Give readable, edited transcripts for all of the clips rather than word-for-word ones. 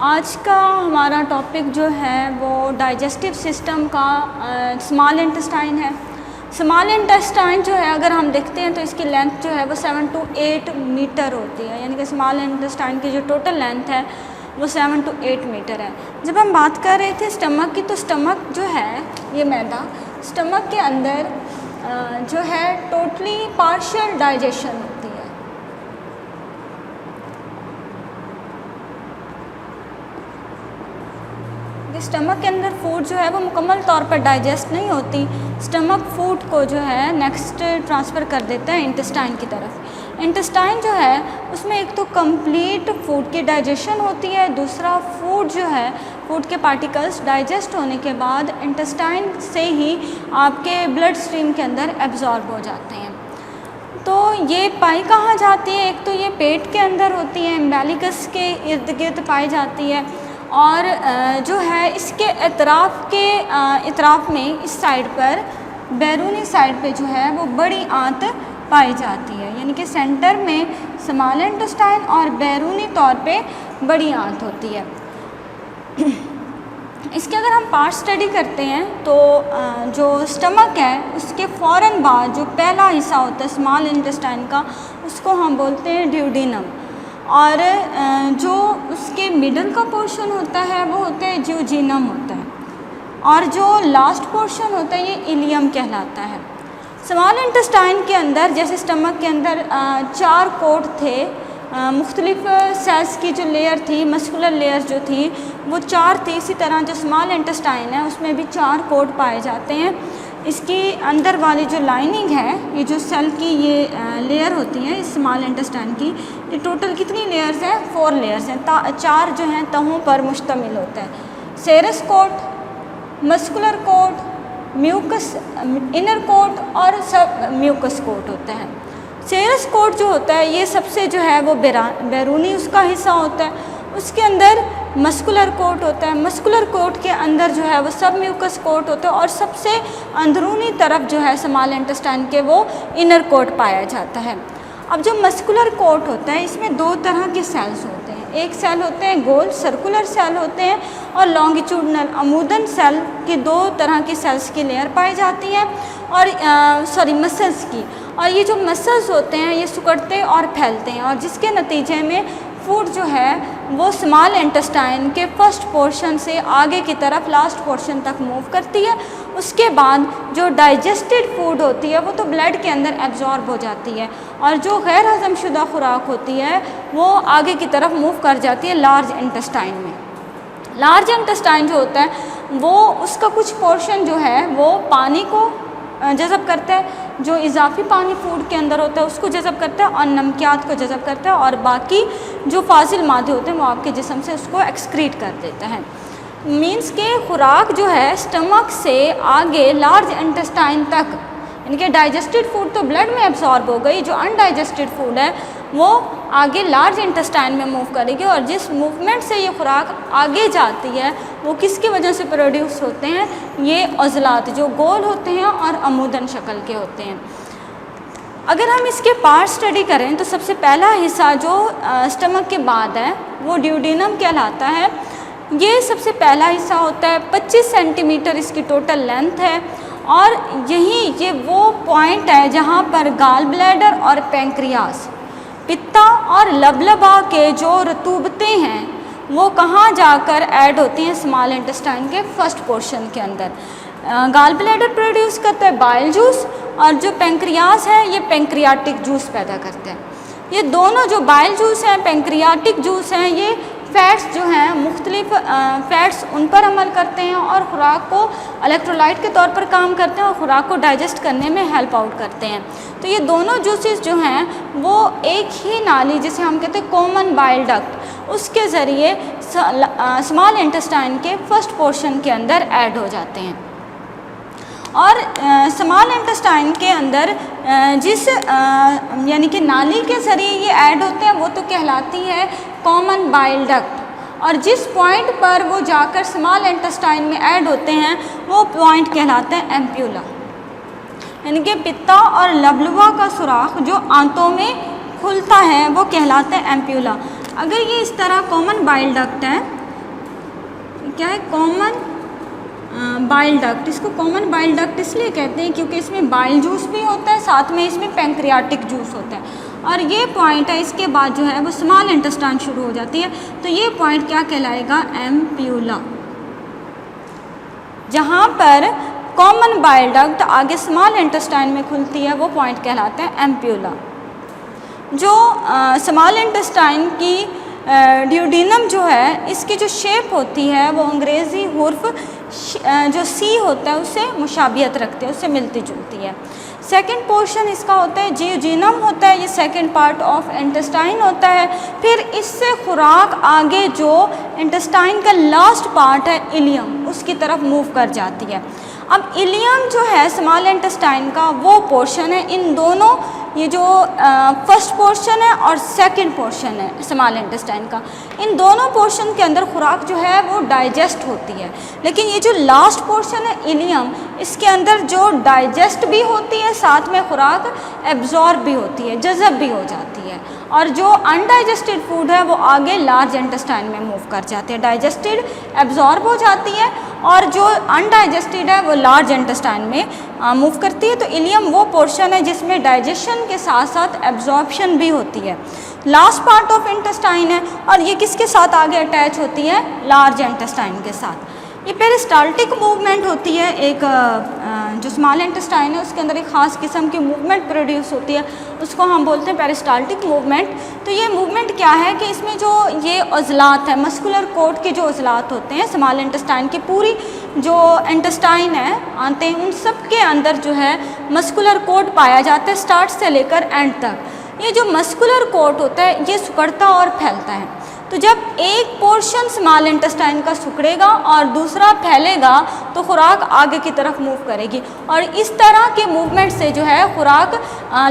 आज का हमारा टॉपिक जो है वो डाइजेस्टिव सिस्टम का स्मॉल इंटेस्टाइन है। स्मॉल इंटेस्टाइन जो है अगर हम देखते हैं तो इसकी लेंथ जो है वो 7 to 8 मीटर होती है, यानी कि स्मॉल इंटेस्टाइन की जो टोटल लेंथ है वो 7 to 8 मीटर है। जब हम बात कर रहे थे स्टमक की, तो स्टमक जो है ये मैदा, स्टमक के अंदर जो है टोटली पार्शियल डाइजेशन होती है। स्टमक के अंदर फूड जो है वो मुकम्मल तौर पर डाइजेस्ट नहीं होती। स्टमक फूड को जो है नेक्स्ट ट्रांसफ़र कर देता है इंटेस्टाइन की तरफ। इंटेस्टाइन जो है उसमें एक तो कंप्लीट फूड की डाइजेशन होती है, दूसरा फूड जो है फूड के पार्टिकल्स डाइजेस्ट होने के बाद इंटेस्टाइन से ही आपके ब्लड स्ट्रीम के अंदर एब्जॉर्ब हो जाते हैं। तो ये पाई कहाँ जाती है? एक तो ये पेट के अंदर होती है, एम्बेलिकस के इर्द गिर्द पाई जाती है, और जो है इसके इतराफ़ में इस साइड पर बैरूनी साइड पे जो है वो बड़ी आंत पाई जाती है, यानी कि सेंटर में स्मॉल इंटेस्टाइन और बैरूनी तौर पे बड़ी आंत होती है। इसके अगर हम पार्ट स्टडी करते हैं तो जो स्टमक है उसके फ़ौरन बाद जो पहला हिस्सा होता है स्मॉल इंटेस्टाइन का, उसको हम बोलते हैं ड्यूडेनम, और जो उसके मिडल का पोर्शन होता है वो होता है ज्यूजिनम होता है, और जो लास्ट पोर्शन होता है ये इलियम कहलाता है। स्मॉल इंटेस्टाइन के अंदर जैसे स्टमक के अंदर 4 कोट थे, मुख्तलिफ सेल्स की जो लेयर थी, मस्कुलर लेयर जो थी वो 4 थी, इसी तरह जो स्मॉल इंटेस्टाइन है उसमें भी 4 कोट पाए जाते हैं। इसकी अंदर वाली जो लाइनिंग है, ये जो सेल की ये लेयर होती है इस स्मॉल इंटेस्टाइन की, ये टोटल कितनी लेयर्स हैं? 4 लेयर्स हैं। 4 जो हैं तहों पर मुश्तमिल होता है। Serous coat, muscular coat, mucus inner coat और सब म्यूकस कोट होता है। सेरस कोट जो होता है ये सबसे जो है वो बैरूनी उसका हिस्सा होता है, उसके अंदर मस्कुलर कोट होता है, मस्कुलर कोट के अंदर जो है वो सब म्यूकस कोट होता है, और सबसे अंदरूनी तरफ जो है स्मॉल इंटेस्टाइन के वो इनर कोट पाया जाता है। अब जो मस्कुलर कोट होता है इसमें 2 तरह के सेल्स होते हैं। एक सेल होते हैं गोल सर्कुलर सेल होते हैं, और लॉन्गिट्यूडनल अमूदन सेल की 2 तरह की सेल्स की लेयर पाई जाती हैं, और मसल्स की। और ये जो मसल्स होते हैं ये सिकुड़ते और फैलते हैं, और जिसके नतीजे में फूड जो है वो स्मॉल इंटेस्टाइन के फर्स्ट पोर्शन से आगे की तरफ लास्ट पोर्शन तक मूव करती है। उसके बाद जो डाइजेस्टेड फूड होती है वो तो ब्लड के अंदर एब्जॉर्ब हो जाती है, और जो गैर हज़म शुदा खुराक होती है वो आगे की तरफ मूव कर जाती है लार्ज इंटेस्टाइन में। लार्ज इंटेस्टाइन जो होता है वो उसका कुछ पोर्शन जो है वो पानी को जज़ब करता है, जो इजाफी पानी फूड के अंदर होता है उसको जज़ब करता है, और नमकियात को जज़ब करता है, और बाकी जो फाजिल मादे होते हैं वो आपके जिस्म से उसको एक्सक्रीट कर देता है। मीन्स के खुराक जो है स्टमक से आगे लार्ज इंटेस्टाइन तक, यानी कि डाइजेस्टेड फूड तो ब्लड में एब्जॉर्ब हो गई, जो अनडाइजेस्टेड फूड है वो आगे लार्ज इंटेस्टाइन में मूव करेगी, और जिस मूवमेंट से ये खुराक आगे जाती है वो किसकी वजह से प्रोड्यूस होते हैं? ये ओज़लात जो गोल होते हैं और अमूदन शक्ल के होते हैं। अगर हम इसके पार्ट स्टडी करें तो सबसे पहला हिस्सा जो स्टमक के बाद है वो ड्यूडेनम कहलाता है। ये सबसे पहला हिस्सा होता है, 25 सेंटीमीटर इसकी टोटल लेंथ है, और ये वो पॉइंट है जहाँ पर गाल ब्लैडर और पैंक्रियास, पित्ता और लबलबा के जो रतूबतें हैं वो कहाँ जाकर ऐड होती हैं? स्मॉल इंटेस्टाइन के फर्स्ट पोर्शन के अंदर। गाल ब्लैडर प्रोड्यूस करता है बाइल जूस, और जो पैंक्रियास है ये पैंक्रियाटिक जूस पैदा करते हैं। ये दोनों जो बाइल जूस हैं, पैंक्रियाटिक जूस हैं, ये फ़ैट्स जो हैं मुख्तलिफ फ़ैट्स उन पर अमल करते हैं और ख़ुराक को इलेक्ट्रोलाइट के तौर पर काम करते हैं और ख़ुराक को डाइजेस्ट करने में हेल्प आउट करते हैं। तो ये दोनों जूसेस जो हैं वो एक ही नाली जिसे हम कहते हैं कॉमन बाइल डक्ट, उसके ज़रिए स्मॉल इंटेस्टाइन के फर्स्ट पोर्शन के अंदर ऐड हो जाते हैं। और स्मॉल इंटेस्टाइन के अंदर जिस यानी कि नाली के ज़रिए ये ऐड होते हैं वो तो कहलाती है कॉमन बाइल डक्ट, और जिस पॉइंट पर वो जाकर स्मॉल इंटेस्टाइन में ऐड होते हैं वो पॉइंट कहलाता है एम्प्यूला, यानी कि पित्ता और लबलबा का सुराख जो आंतों में खुलता है वो कहलाता है एम्प्यूला। अगर ये इस तरह कॉमन बाइल डक्ट है क्या है, कॉमन बाइल डक्ट। इसको कॉमन बाइल डक्ट इसलिए कहते हैं क्योंकि इसमें बाइल जूस भी होता है, साथ में इसमें पैंक्रियाटिक जूस होता है। और ये पॉइंट है, इसके बाद जो है वो स्मॉल इंटेस्टाइन शुरू हो जाती है। तो ये पॉइंट क्या कहलाएगा, एम्प्यूला। जहाँ पर कॉमन बाइल डक्ट आगे स्मॉल इंटेस्टाइन में खुलती है वो पॉइंट कहलाता है एम्प्यूला। जो स्मॉल इंटेस्टाइन की ड्यूडेनम जो है, इसकी जो शेप होती है वो अंग्रेज़ी हुर्फ जो सी होता है उससे मुशाबियत रखते हैं, उससे मिलती जुलती है। सेकंड पोर्शन इसका होता है जियोजिनम होता है, ये सेकंड पार्ट ऑफ इंटेस्टाइन होता है। फिर इससे खुराक आगे जो इंटेस्टाइन का लास्ट पार्ट है इलियम, उसकी तरफ मूव कर जाती है। अब इलियम जो है स्मॉल इंटेस्टाइन का वो पोर्शन है, इन दोनों, ये जो फर्स्ट पोर्शन है और सेकंड पोर्शन है स्मॉल इंटेस्टाइन का, इन दोनों पोर्शन के अंदर खुराक जो है वो डाइजेस्ट होती है। लेकिन ये जो लास्ट पोर्शन है इलियम, इसके अंदर जो डाइजेस्ट भी होती है, साथ में खुराक एब्जॉर्ब भी होती है, जज़ब भी हो जाती है। और जो अनडाइजेस्टेड फूड है वो आगे लार्ज इंटेस्टाइन में मूव कर जाते हैं। डाइजेस्टेड एब्जॉर्ब हो जाती है और जो अनडाइजेस्टेड है वो लार्ज इंटेस्टाइन में मूव करती है। तो इलियम वो पोर्शन है जिसमें डाइजेशन के साथ साथ एब्जॉर्प्शन भी होती है। लास्ट पार्ट ऑफ इंटेस्टाइन है और ये किसके साथ आगे अटैच होती है, लार्ज इंटेस्टाइन के साथ। ये पेरिस्टाल्टिक मूवमेंट होती है, एक जो स्मॉल इंटेस्टाइन है उसके अंदर एक ख़ास किस्म की मूवमेंट प्रोड्यूस होती है, उसको हम बोलते हैं पेरिस्टाल्टिक मूवमेंट। तो ये मूवमेंट क्या है कि इसमें जो ये अज़लात है, मस्कुलर कोट के जो अज़लात होते हैं स्मॉल इंटेस्टाइन की, पूरी जो इंटेस्टाइन है आते हैं उन सब के अंदर जो है मस्कुलर कोट पाया जाता है, स्टार्ट से लेकर एंड तक। ये जो मस्कुलर कोट होता है ये सिकुड़ता और फैलता है। तो जब एक पोर्शन स्मॉल इंटेस्टाइन का सिकुड़ेगा और दूसरा फैलेगा तो खुराक आगे की तरफ मूव करेगी, और इस तरह के मूवमेंट से जो है खुराक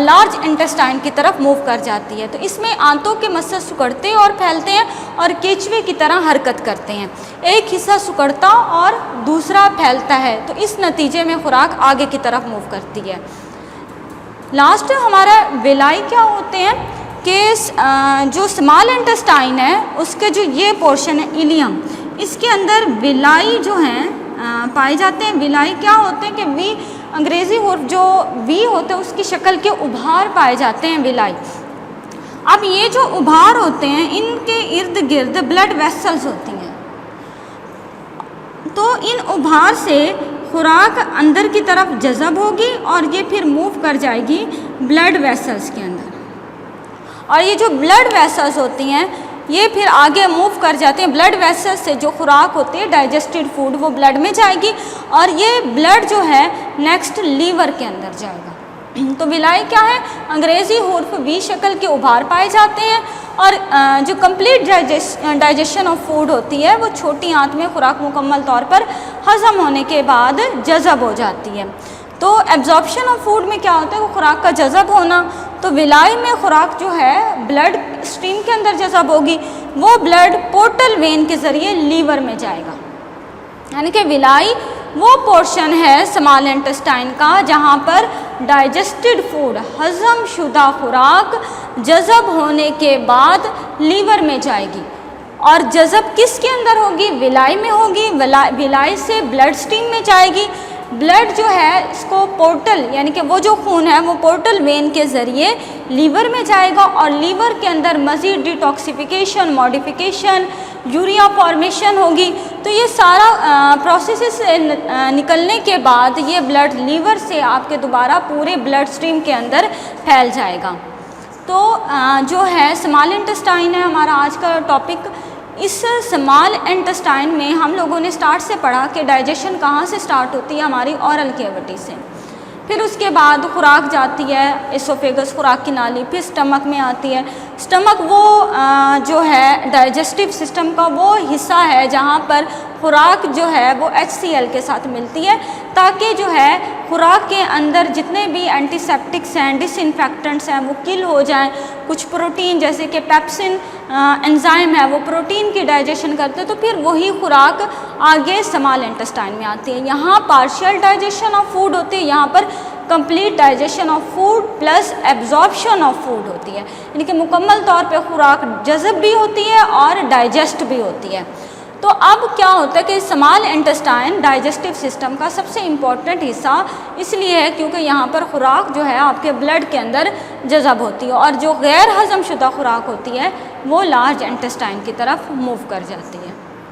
लार्ज इंटेस्टाइन की तरफ मूव कर जाती है। तो इसमें आंतों के मसल सिकुड़ते और फैलते हैं और केचुए की तरह हरकत करते हैं। एक हिस्सा सिकुड़ता और दूसरा फैलता है, तो इस नतीजे में खुराक आगे की तरफ मूव करती है। लास्ट हमारा विलाई क्या होते हैं कि जो स्मॉल इंटेस्टाइन है उसके जो ये पोर्शन है इलियम, इसके अंदर विलाई जो हैं पाए जाते हैं। विलाई क्या होते हैं कि वी अंग्रेज़ी हुर्फ जो वी होते हैं उसकी शक्ल के उभार पाए जाते हैं विलाई। अब ये जो उभार होते हैं इनके इर्द गिर्द ब्लड वेसल्स होती हैं, तो इन उभार से खुराक अंदर की तरफ जज़ब होगी और ये फिर मूव कर जाएगी ब्लड वेसल्स के अंदर, और ये जो ब्लड वेसल्स होती हैं ये फिर आगे मूव कर जाते हैं। ब्लड वेसल्स से जो खुराक होती है डाइजेस्टेड फूड वो ब्लड में जाएगी और ये ब्लड जो है नेक्स्ट लीवर के अंदर जाएगा। तो विलाई क्या है, अंग्रेज़ी हुर्फ वी शक्ल के उभार पाए जाते हैं, और जो कंप्लीट डाइजेशन ऑफ फूड होती है वो छोटी आंत में खुराक मुकम्मल तौर पर हज़म होने के बाद जज़ब हो जाती है। तो एब्जॉर्प्शन ऑफ फूड में क्या होता है, वो खुराक का जज़ब होना। तो विलाई में खुराक जो है ब्लड स्ट्रीम के अंदर जज़ब होगी, वो ब्लड पोर्टल वेन के ज़रिए लीवर में जाएगा। यानी कि विलाई वो पोर्शन है स्मॉल इंटेस्टाइन का जहाँ पर डाइजेस्टेड फूड, हज़म शुदा खुराक जज़ब होने के बाद लीवर में जाएगी, और जज़ब किसके अंदर होगी, विलाई में होगी। विलाई से ब्लड स्ट्रीम में जाएगी। ब्लड जो है इसको पोर्टल यानी कि वो जो खून है वो पोर्टल वेन के ज़रिए लीवर में जाएगा, और लीवर के अंदर मज़ीद डिटॉक्सिफिकेशन, मॉडिफिकेशन, यूरिया फॉर्मेशन होगी। तो ये सारा प्रोसेस से निकलने के बाद ये ब्लड लीवर से आपके दोबारा पूरे ब्लड स्ट्रीम के अंदर फैल जाएगा। तो जो है स्मॉल इंटेस्टाइन है हमारा आज का टॉपिक। इस स्मॉल इंटेस्टाइन में हम लोगों ने स्टार्ट से पढ़ा कि डाइजेशन कहाँ से स्टार्ट होती है, हमारी ओरल कैविटी से। फिर उसके बाद खुराक जाती है एसोफेगस, खुराक की नाली, फिर स्टमक में आती है। स्टमक वो जो है डाइजेस्टिव सिस्टम का वो हिस्सा है जहाँ पर खुराक जो है वो HCl के साथ मिलती है, ताकि जो है खुराक के अंदर जितने भी एंटीसेप्टिक्स हैं, डिसइंफेक्टेंट्स हैं वो किल हो जाएं। कुछ प्रोटीन जैसे कि पेप्सिन एंजाइम है वो प्रोटीन की डाइजेशन करते हैं, तो फिर वही खुराक आगे स्मॉल इंटेस्टाइन में आती है। यहाँ पार्शियल डाइजेशन ऑफ फूड होती है, यहाँ पर complete digestion of food plus absorption of food होती है, यानी कि मुकम्मल तौर पे खुराक जज़ब भी होती है और डाइजेस्ट भी होती है। तो अब क्या होता है कि स्मॉल इंटेस्टाइन डाइजेस्टिव सिस्टम का सबसे इम्पॉर्टेंट हिस्सा इसलिए है क्योंकि यहाँ पर खुराक जो है आपके ब्लड के अंदर जज़ब होती है और जो गैर हज़म शुदा खुराक होती है वो लार्ज इंटेस्टाइन की तरफ मूव कर जाती है।